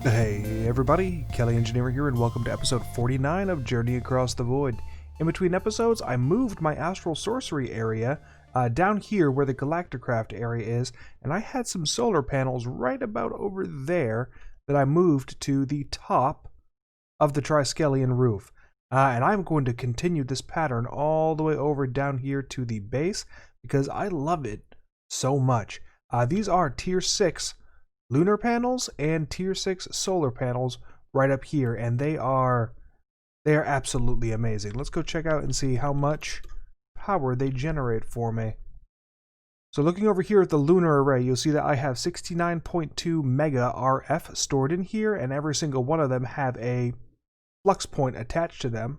Hey everybody, Kelly Engineer here, and welcome to episode 49 of Journey Across the Void. In between episodes, I moved my Astral Sorcery area down here where the Galacticraft area is, and I had some solar panels right about over there that I moved to the top of the Triskelion roof. And I'm going to continue this pattern all the way over down here to the base because I love it so much. These are tier 6 lunar panels and tier 6 solar panels right up here, and they are absolutely amazing. Let's go check out and see how much power they generate for me. So looking over here at the Lunar Array, you'll see that I have 69.2 mega RF stored in here, and every single one of them have a flux point attached to them.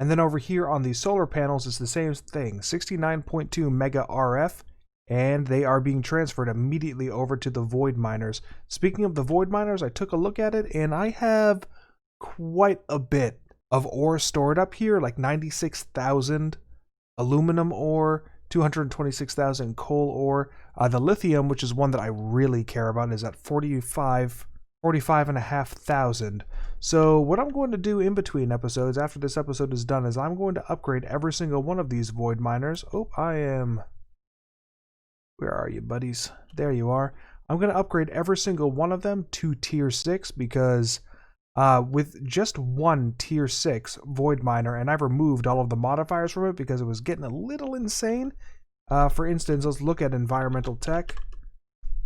And then over here on the solar panels, it's the same thing, 69.2 mega RF, and they are being transferred immediately over to the Void Miners. Speaking of the Void Miners, I took a look at it, and I have quite a bit of ore stored up here, like 96,000 aluminum ore, 226,000 coal ore. The lithium, which is one that I really care about, is at 45,500. So what I'm going to do in between episodes, after this episode is done, is I'm going to upgrade every single one of these Void Miners. Oh, I am... Where are you, buddies? There you are. I'm going to upgrade every single one of them to tier 6 because with just one tier 6 Void Miner, and I've removed all of the modifiers from it because it was getting a little insane. For instance, let's look at environmental tech.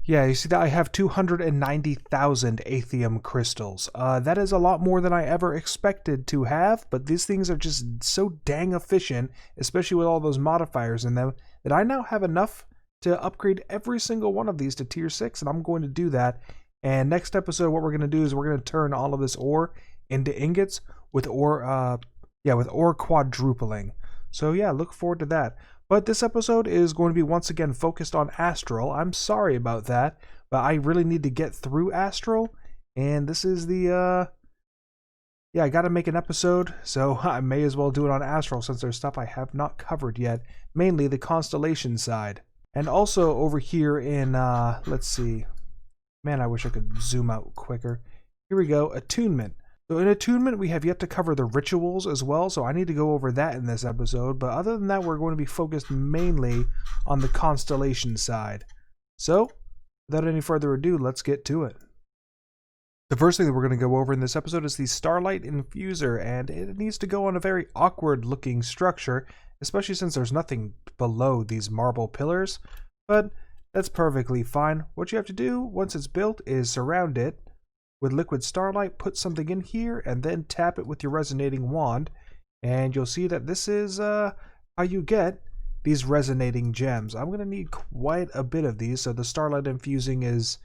Yeah, you see that I have 290,000 Aethium crystals. That is a lot more than I ever expected to have, but these things are just so dang efficient, especially with all those modifiers in them, that I now have enough to upgrade every single one of these to tier 6, and I'm going to do that. And next episode, what we're going to do is we're going to turn all of this ore into ingots with ore, with ore quadrupling. So yeah, look forward to that. But this episode is going to be once again focused on Astral. I'm sorry about that, but I really need to get through Astral, and this is the, I got to make an episode, so I may as well do it on Astral since there's stuff I have not covered yet, mainly the constellation side. And also over here in, let's see. Man, I wish I could zoom out quicker. Here we go, attunement. So in attunement, we have yet to cover the rituals as well, so I need to go over that in this episode. But other than that, we're going to be focused mainly on the constellation side. So, without any further ado, let's get to it. The first thing that we're going to go over in this episode is the Starlight Infuser, and it needs to go on a very awkward looking structure, especially since there's nothing below these marble pillars, but that's perfectly fine. What you have to do once it's built is surround it with liquid starlight, put something in here, and then tap it with your resonating wand, and you'll see that this is how you get these resonating gems. I'm going to need quite a bit of these, so the Starlight Infusing is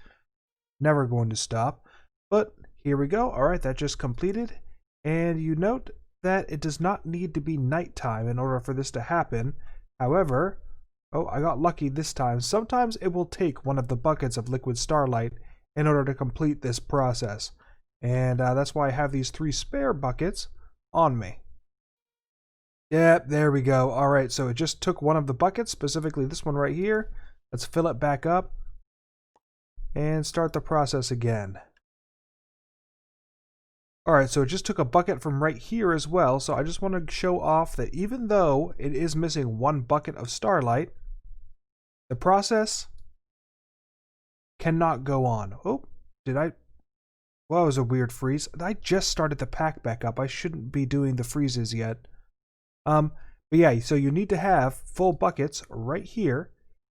never going to stop. But here we go. Alright, that just completed, and you note that it does not need to be nighttime in order for this to happen. However, I got lucky this time. Sometimes it will take one of the buckets of liquid starlight in order to complete this process. And that's why I have these 3 spare buckets on me. Yep, there we go. Alright, so it just took one of the buckets, specifically this one right here. Let's fill it back up and start the process again. Alright, so it just took a bucket from right here as well, so I just want to show off that even though it is missing one bucket of starlight, the process cannot go on. Oh, well, that was a weird freeze. I just started the pack back up. I shouldn't be doing the freezes yet. But yeah, so you need to have full buckets right here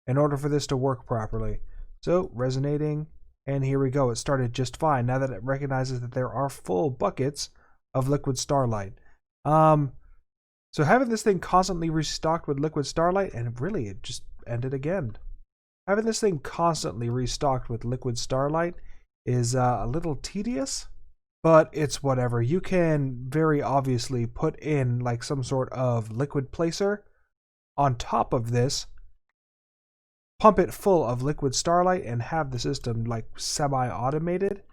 in order for this to work properly. So, resonating. And here we go, it started just fine now that it recognizes that there are full buckets of liquid starlight. So having this thing constantly restocked with liquid starlight, and really it just ended again. Having this thing constantly restocked with liquid starlight is a little tedious, but it's whatever. You can very obviously put in like some sort of liquid placer on top of this, pump it full of liquid starlight, and have the system like semi-automated.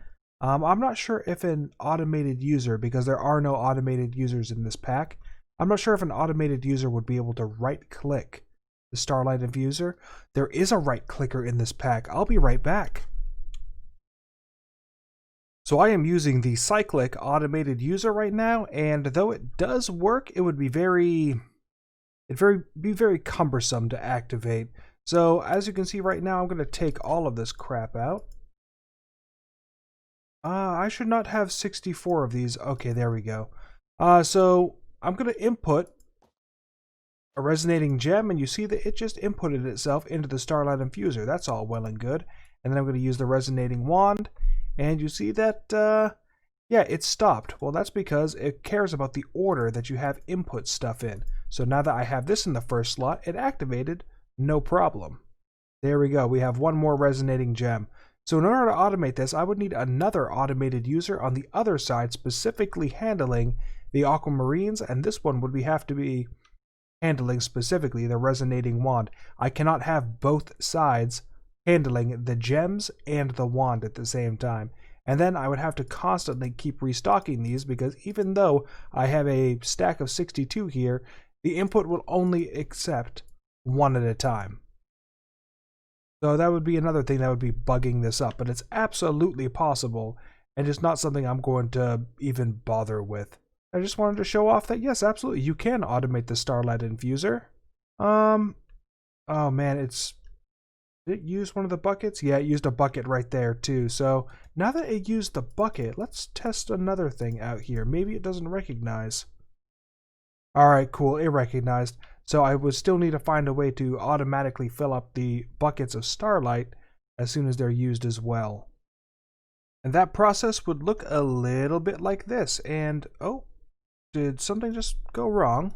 I'm not sure if an automated user, because there are no automated users in this pack, I'm not sure if an automated user would be able to right-click the Starlight Infuser. There is a right-clicker in this pack. I'll be right back. So I am using the cyclic automated user right now, and though it does work, it would be very cumbersome to activate. So as you can see right now, I'm going to take all of this crap out. I should not have 64 of these. Okay, there we go. So I'm going to input a resonating gem, and you see that it just inputted itself into the Starlight Infuser. That's all well and good. And then I'm going to use the resonating wand, and you see that, yeah, it stopped. Well, that's because it cares about the order that you have input stuff in. So now that I have this in the first slot, it activated, no problem. There we go. We have one more resonating gem. So in order to automate this, I would need another automated user on the other side, specifically handling the aquamarines, and this one would have to be handling specifically the resonating wand. I cannot have both sides handling the gems and the wand at the same time. And then I would have to constantly keep restocking these, because even though I have a stack of 62 here, the input will only accept one at a time. So that would be another thing that would be bugging this up, but it's absolutely possible, and just not something I'm going to even bother with. I just wanted to show off that, yes, absolutely, you can automate the Starlight Infuser. Oh man, did it use one of the buckets? Yeah, it used a bucket right there too. So now that it used the bucket, let's test another thing out here. Maybe it doesn't recognize. Alright, cool, it recognized. So I would still need to find a way to automatically fill up the buckets of Starlight as soon as they're used as well. And that process would look a little bit like this. And, oh, did something just go wrong?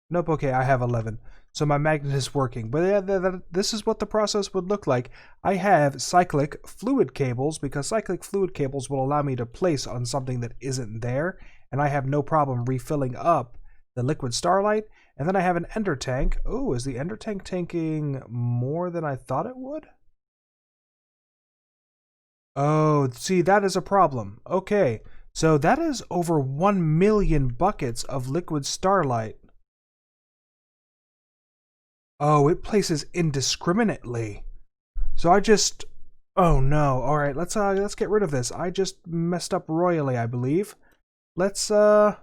Nope, okay, I have 11. So my magnet is working. But yeah, this is what the process would look like. I have cyclic fluid cables, because cyclic fluid cables will allow me to place on something that isn't there. And I have no problem refilling up the liquid Starlight. And then I have an ender tank. Oh, is the ender tank tanking more than I thought it would? Oh, see, that is a problem. Okay, so that is over 1 million buckets of liquid Starlight. Oh, it places indiscriminately. So I just... Oh no. Alright, let's get rid of this. I just messed up royally, I believe. Let's, Oh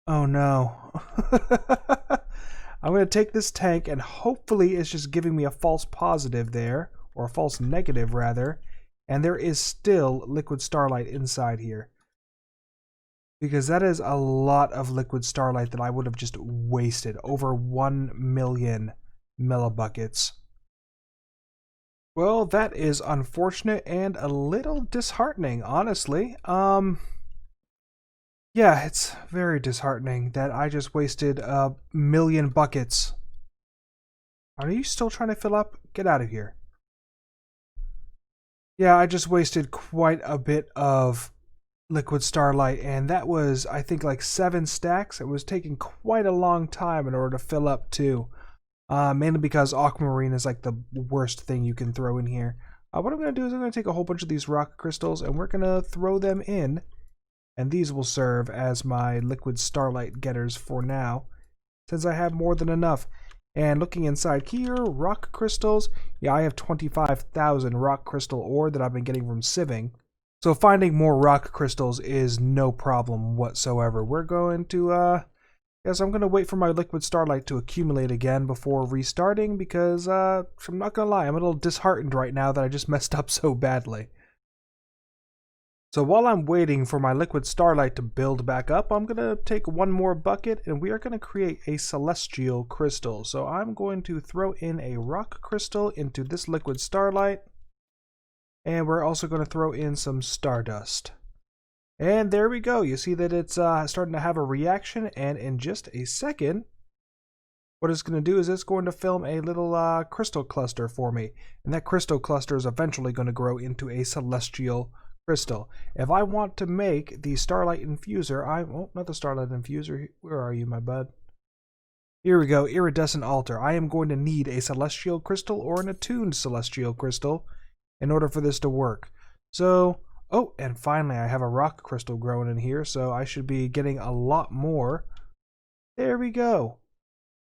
no. I'm going to take this tank, and hopefully it's just giving me a false positive there. Or a false negative, rather. And there is still liquid Starlight inside here. Because that is a lot of liquid Starlight that I would have just wasted. Over 1 million millibuckets. Well, that is unfortunate and a little disheartening, honestly. Yeah, it's very disheartening that I just wasted 1 million buckets. Are you still trying to fill up? Get out of here. Yeah, I just wasted quite a bit of liquid Starlight, and that was, I think, like 7 stacks. It was taking quite a long time in order to fill up too, mainly because aquamarine is like the worst thing you can throw in here. What I'm going to do is I'm going to take a whole bunch of these rock crystals, and we're going to throw them in, and these will serve as my liquid Starlight getters for now, since I have more than enough. And looking inside here, rock crystals, yeah, I have 25,000 rock crystal ore that I've been getting from sieving. So finding more rock crystals is no problem whatsoever. We're going to, yes, I'm going to wait for my liquid Starlight to accumulate again before restarting, because, I'm not going to lie, I'm a little disheartened right now that I just messed up so badly. So while I'm waiting for my liquid Starlight to build back up, I'm going to take one more bucket, and we are going to create a celestial crystal. So I'm going to throw in a rock crystal into this liquid Starlight. And we're also going to throw in some stardust. And there we go. You see that it's starting to have a reaction, and in just a second, what it's going to do is it's going to film a little crystal cluster for me. And that crystal cluster is eventually going to grow into a celestial crystal. If I want to make the Starlight Infuser, oh, not the Starlight Infuser. Where are you, my bud? Here we go, Iridescent Altar. I am going to need a celestial crystal or an attuned celestial crystal in order for this to work. So, oh, and finally I have a rock crystal growing in here, so I should be getting a lot more. There we go.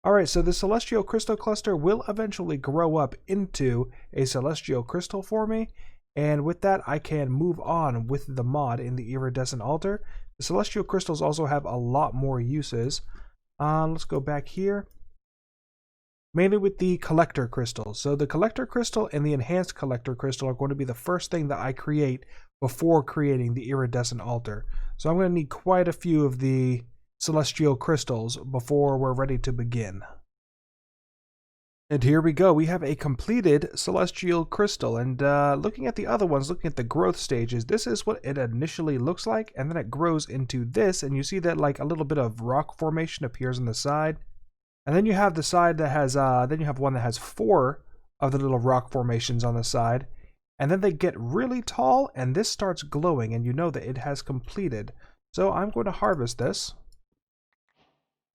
Alright, so the celestial crystal cluster will eventually grow up into a celestial crystal for me. And with that, I can move on with the mod in the Iridescent Altar. The Celestial Crystals also have a lot more uses. Let's go back here. Mainly with the Collector Crystals. So the Collector Crystal and the Enhanced Collector Crystal are going to be the first thing that I create before creating the Iridescent Altar. So I'm going to need quite a few of the Celestial Crystals before we're ready to begin. And here we go. We have a completed Celestial Crystal. And looking at the other ones, looking at the growth stages, this is what it initially looks like. And then it grows into this. And you see that like a little bit of rock formation appears on the side. And then you have the side that has, then you have one that has 4 of the little rock formations on the side. And then they get really tall and this starts glowing and you know that it has completed. So I'm going to harvest this.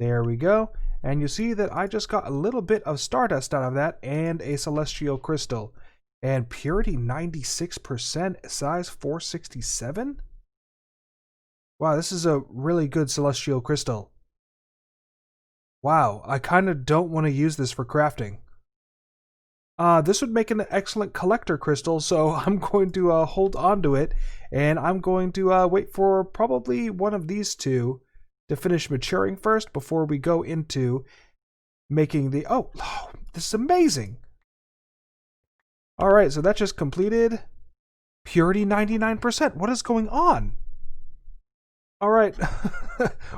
There we go. And you see that I just got a little bit of stardust out of that and a celestial crystal. And purity 96%, size 467? Wow, this is a really good celestial crystal. Wow, I kind of don't want to use this for crafting. This would make an excellent collector crystal, so I'm going to hold on to it. And I'm going to wait for probably one of these two to finish maturing first before we go into making the... Oh, this is amazing! Alright, so that just completed. Purity 99%. What is going on? Alright,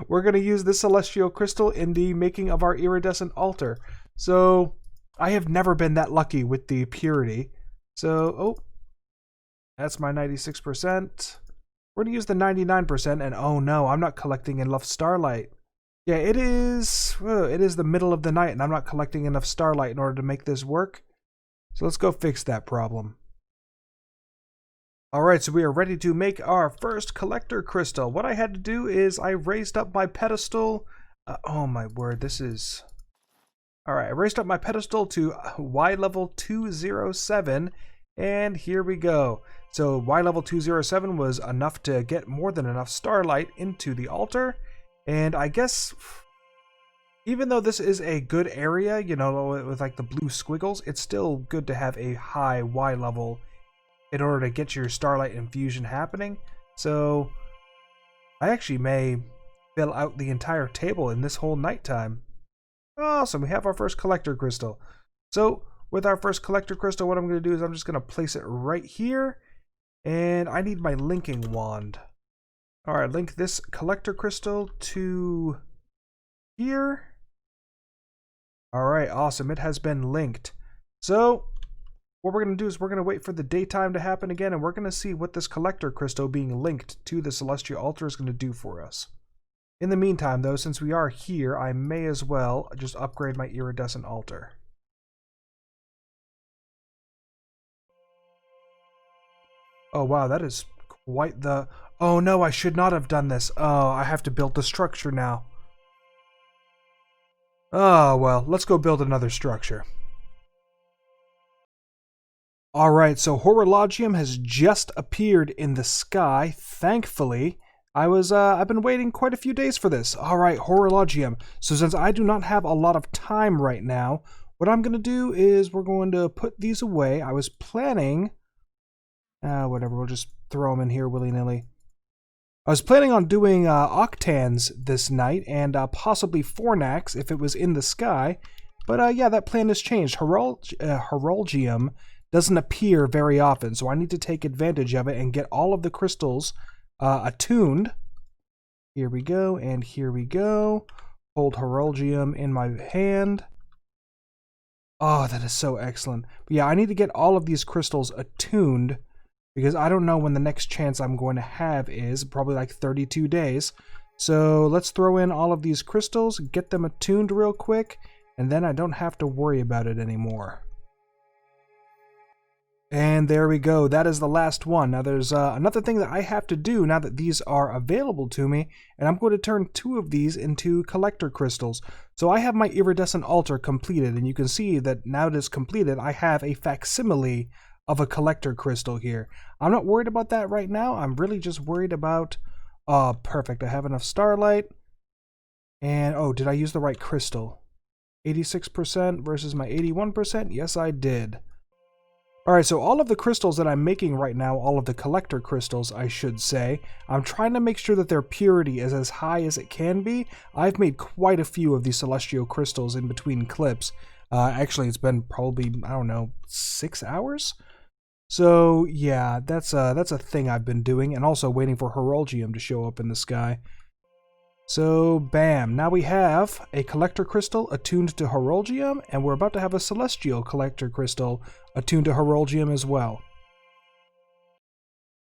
we're going to use this celestial crystal in the making of our iridescent altar. So, I have never been that lucky with the purity. So, oh, that's my 96%. We're going to use the 99%, and oh no, I'm not collecting enough starlight. Yeah, it is the middle of the night, and I'm not collecting enough starlight in order to make this work. So let's go fix that problem. Alright, so we are ready to make our first collector crystal. What I had to do is I raised up my pedestal. Oh my word, this is... Alright, I raised up my pedestal to Y level 207, and here we go. So Y level 207 was enough to get more than enough starlight into the altar, and I guess even though this is a good area, you know, with like the blue squiggles, it's still good to have a high Y level in order to get your starlight infusion happening. So I actually may fill out the entire table in this whole nighttime. Awesome, we have our first collector crystal. So with our first collector crystal, what I'm going to do is I'm just going to place it right here. And I need my linking wand. Alright, link this collector crystal to here. Alright, awesome. It has been linked. So what we're going to do is we're going to wait for the daytime to happen again, and we're going to see what this collector crystal being linked to the celestial altar is going to do for us. In the meantime, though, since we are here, I may as well just upgrade my iridescent altar. Oh wow, that is quite the... Oh no, I should not have done this. Oh, I have to build the structure now. Oh well, let's go build another structure. Alright, so Horologium has just appeared in the sky, thankfully. I've been waiting quite a few days for this. Alright, Horologium. So since I do not have a lot of time right now, what I'm going to do is we're going to put these away. I was planning... whatever, we'll just throw them in here willy-nilly. I was planning on doing octans this night, and possibly fornax if it was in the sky. But yeah, that plan has changed. Horologium doesn't appear very often, so I need to take advantage of it and get all of the crystals attuned. Here we go, and here we go. Hold Horologium in my hand. Oh, that is so excellent. But yeah, I need to get all of these crystals attuned, because I don't know when the next chance I'm going to have is, probably like 32 days. So let's throw in all of these crystals, get them attuned real quick, and then I don't have to worry about it anymore. And there we go, that is the last one. Now there's another thing that I have to do now that these are available to me, and I'm going to turn 2 of these into collector crystals. So I have my iridescent altar completed, and you can see that now that it's completed, I have a facsimile of a collector crystal here. I'm not worried about that right now. I'm really just worried about... perfect. I have enough starlight. And, oh, did I use the right crystal? 86% versus my 81%? Yes, I did. Alright, so all of the crystals that I'm making right now, all of the collector crystals, I should say, I'm trying to make sure that their purity is as high as it can be. I've made quite a few of these celestial crystals in between clips. Actually, it's been probably, I don't know, 6 hours? So, yeah, that's a thing I've been doing, and also waiting for Herolgium to show up in the sky. So, bam, now we have a collector crystal attuned to Herolgium, and we're about to have a celestial collector crystal attuned to Herolgium as well.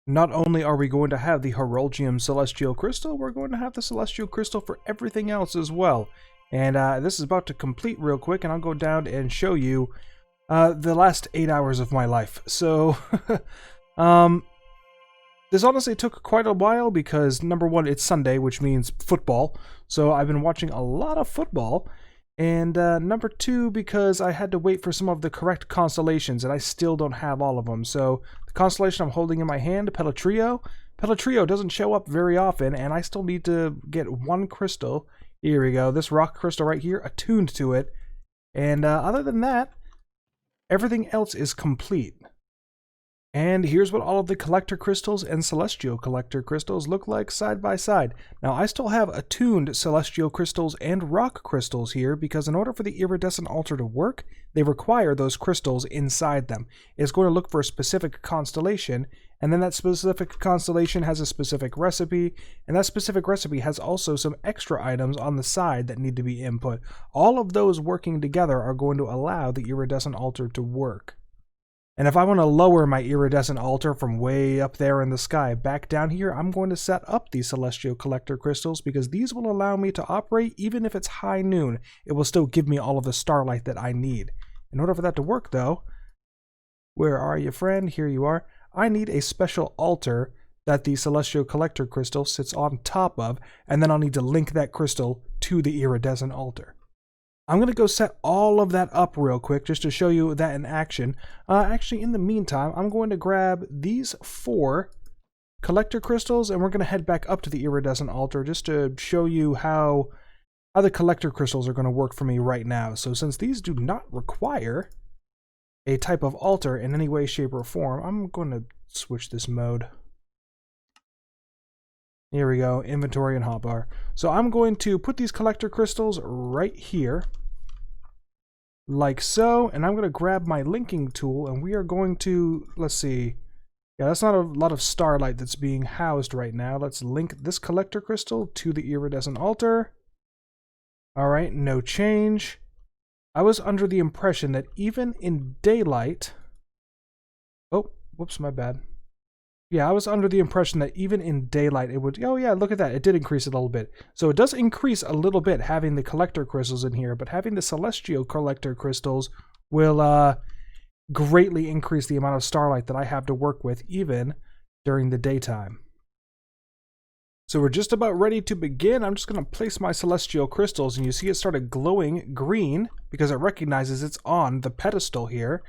Not only are we going to have the Herolgium celestial crystal, we're going to have the celestial crystal for everything else as well. And this is about to complete real quick, and I'll go down and show you the last 8 hours of my life. So, this honestly took quite a while because, number one, it's Sunday, which means football. So I've been watching a lot of football. And number two, because I had to wait for some of the correct constellations, and I still don't have all of them. So the constellation I'm holding in my hand, Pelatrio doesn't show up very often, and I still need to get one crystal. Here we go, this rock crystal right here, attuned to it. And other than that, everything else is complete. And here's what all of the collector crystals and celestial collector crystals look like side by side. Now, I still have attuned celestial crystals and rock crystals here because in order for the iridescent altar to work, they require those crystals inside them. It's going to look for a specific constellation, and then that specific constellation has a specific recipe, and that specific recipe has also some extra items on the side that need to be input. All of those working together are going to allow the iridescent altar to work. And if I want to lower my iridescent altar from way up there in the sky back down here, I'm going to set up these celestial collector crystals because these will allow me to operate even if it's high noon. It will still give me all of the starlight that I need. In order for that to work though, where are you, friend? Here you are. I need a special altar that the celestial collector crystal sits on top of, and then I'll need to link that crystal to the iridescent altar. I'm going to go set all of that up real quick just to show you that in action. Actually, in the meantime, I'm going to grab these 4 collector crystals and we're going to head back up to the iridescent altar just to show you how the collector crystals are going to work for me right now. So since these do not require a type of altar in any way, shape, or form, I'm going to switch this mode. Here we go, inventory and hotbar. So I'm going to put these collector crystals right here, like so, and I'm going to grab my linking tool, and we are going to, let's see, yeah, that's not a lot of starlight that's being housed right now. Let's link this collector crystal to the iridescent altar. Alright, no change. I was under the impression that even in daylight, oh, whoops, my bad. Yeah, I was under the impression that even in daylight it would... Oh yeah, look at that. It did increase a little bit. So it does increase a little bit having the collector crystals in here, but having the celestial collector crystals will greatly increase the amount of starlight that I have to work with even during the daytime. So we're just about ready to begin. I'm just going to place my celestial crystals, and you see it started glowing green because it recognizes it's on the pedestal here.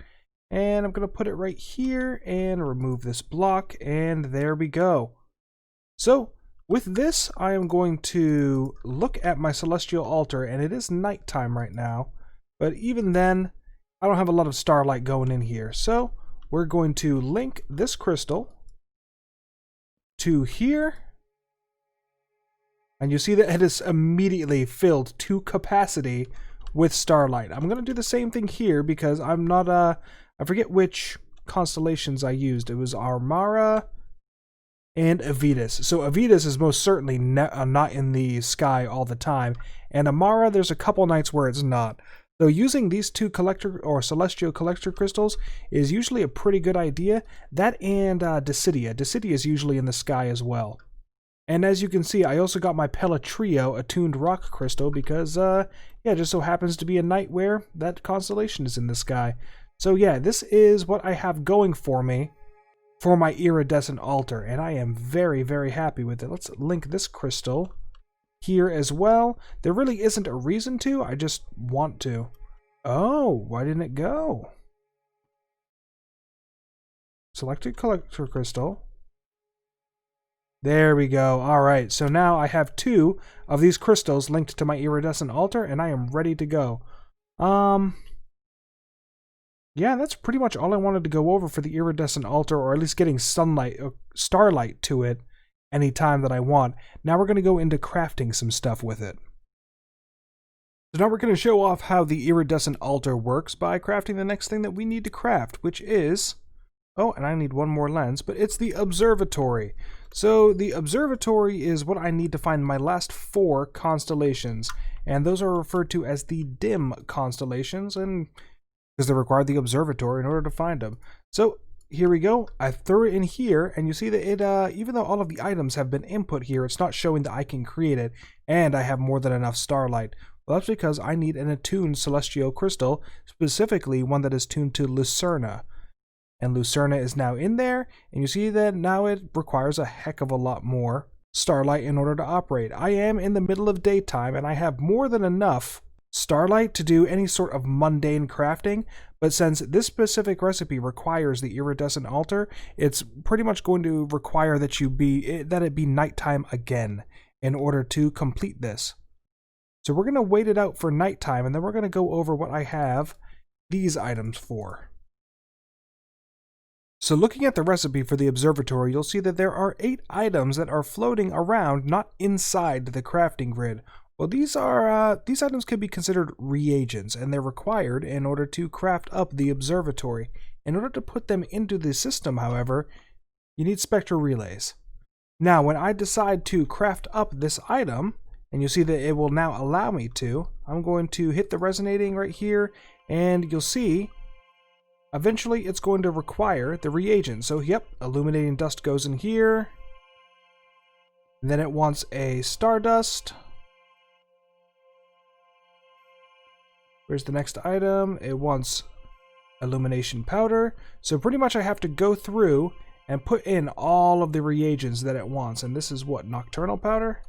And I'm going to put it right here and remove this block, and there we go. So with this, I am going to look at my celestial altar, and it is nighttime right now, but even then, I don't have a lot of starlight going in here. So we're going to link this crystal to here, and you see that it is immediately filled to capacity with starlight. I'm going to do the same thing here because I'm not I forget which constellations I used. It was Armara and Avitus. So Avitus is most certainly not in the sky all the time. And Amara, there's a couple nights where it's not. So using these 2 collector or celestial collector crystals is usually a pretty good idea. That and Decidia. Decidia is usually in the sky as well. And as you can see, I also got my Pelatrio attuned rock crystal because, yeah, it just so happens to be a night where that constellation is in the sky. So yeah, this is what I have going for me for my iridescent altar, and I am very, very happy with it. Let's link this crystal here as well. There really isn't a reason to, I just want to. Oh, why didn't it go? Selected collector crystal. There we go. Alright, so now I have 2 of these crystals linked to my iridescent altar, and I am ready to go. yeah, that's pretty much all I wanted to go over for the iridescent altar, or at least getting sunlight or starlight to it anytime that I want. Now we're going to go into crafting some stuff with it. So now we're going to show off how the iridescent altar works by crafting the next thing that we need to craft, which is... oh, and I need one more lens, but it's the Observatory. So the Observatory is what I need to find my last 4 constellations, and those are referred to as the dim constellations, and because they require the Observatory in order to find them. So here we go. I threw it in here, and you see that it, even though all of the items have been input here, it's not showing that I can create it, and I have more than enough starlight. Well, that's because I need an attuned celestial crystal, specifically one that is tuned to Lucerna. And Lucerna is now in there, and you see that now it requires a heck of a lot more starlight in order to operate. I am in the middle of daytime, and I have more than enough starlight to do any sort of mundane crafting, but since this specific recipe requires the iridescent altar, it's pretty much going to require that it be nighttime again in order to complete this. So we're going to wait it out for nighttime, and then we're going to go over what I have these items for. So looking at the recipe for the Observatory, you'll see that there are 8 items that are floating around, not inside the crafting grid. Well, these items could be considered reagents, and they're required in order to craft up the Observatory. In order to put them into the system, however, you need spectral relays. Now, when I decide to craft up this item, and you see that it will now allow me to, I'm going to hit the resonating right here, and you'll see eventually it's going to require the reagent. So yep, illuminating dust goes in here, and then it wants a stardust. Where's the next item? It wants illumination powder. So pretty much I have to go through and put in all of the reagents that it wants, and this is what, nocturnal powder?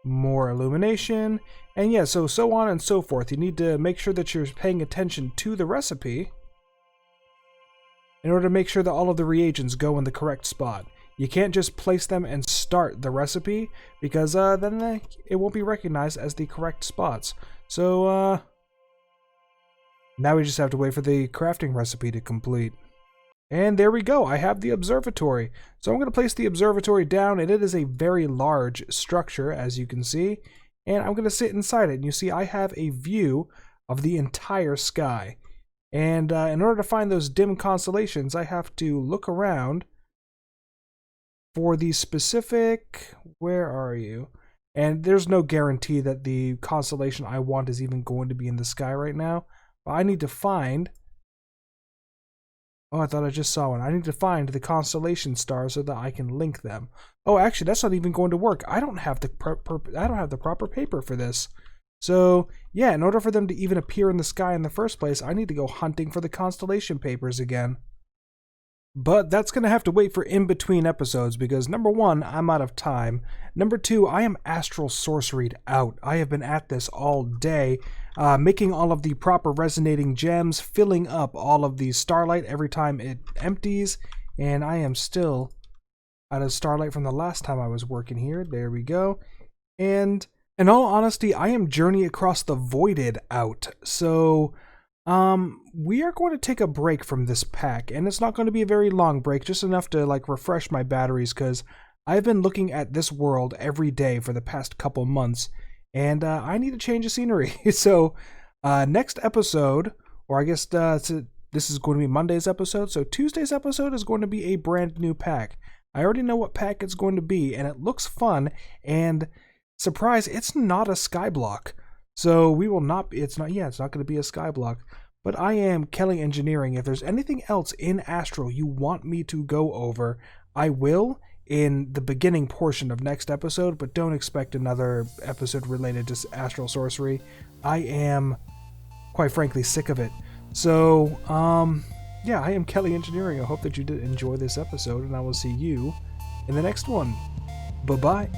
More illumination, and yeah, so on and so forth. You need to make sure that you're paying attention to the recipe in order to make sure that all of the reagents go in the correct spot. You can't just place them and start the recipe, because then it won't be recognized as the correct spots. So now we just have to wait for the crafting recipe to complete. And there we go, I have the Observatory. So I'm going to place the Observatory down, and it is a very large structure, as you can see. And I'm going to sit inside it, and you see I have a view of the entire sky. And in order to find those dim constellations, I have to look around for the specific... where are you? And there's no guarantee that the constellation I want is even going to be in the sky right now. But I need to find... oh, I thought I just saw one. I need to find the constellation stars so that I can link them. Oh, actually, that's not even going to work. I don't have the proper paper for this. So, yeah, in order for them to even appear in the sky in the first place, I need to go hunting for the constellation papers again. But that's going to have to wait for in-between episodes because, number 1, I'm out of time. Number 2, I am Astral Sorceried out. I have been at this all day, making all of the proper resonating gems, filling up all of the starlight every time it empties, and I am still out of starlight from the last time I was working here. There we go. And in all honesty, I am Journey Across the Voided out. So... we are going to take a break from this pack, and it's not going to be a very long break, just enough to like refresh my batteries, because I've been looking at this world every day for the past couple months, and I need a change of scenery. So next episode, or I guess this is going to be Monday's episode, so Tuesday's episode is going to be a brand new pack. I already know what pack it's going to be, and it looks fun, and surprise, it's not a Skyblock. So we will not, it's not going to be a Skyblock, but I am Kelly Engineering. If there's anything else in Astral you want me to go over, I will in the beginning portion of next episode, but don't expect another episode related to Astral Sorcery. I am, quite frankly, sick of it. So, yeah, I am Kelly Engineering. I hope that you did enjoy this episode, and I will see you in the next one. Bye-bye.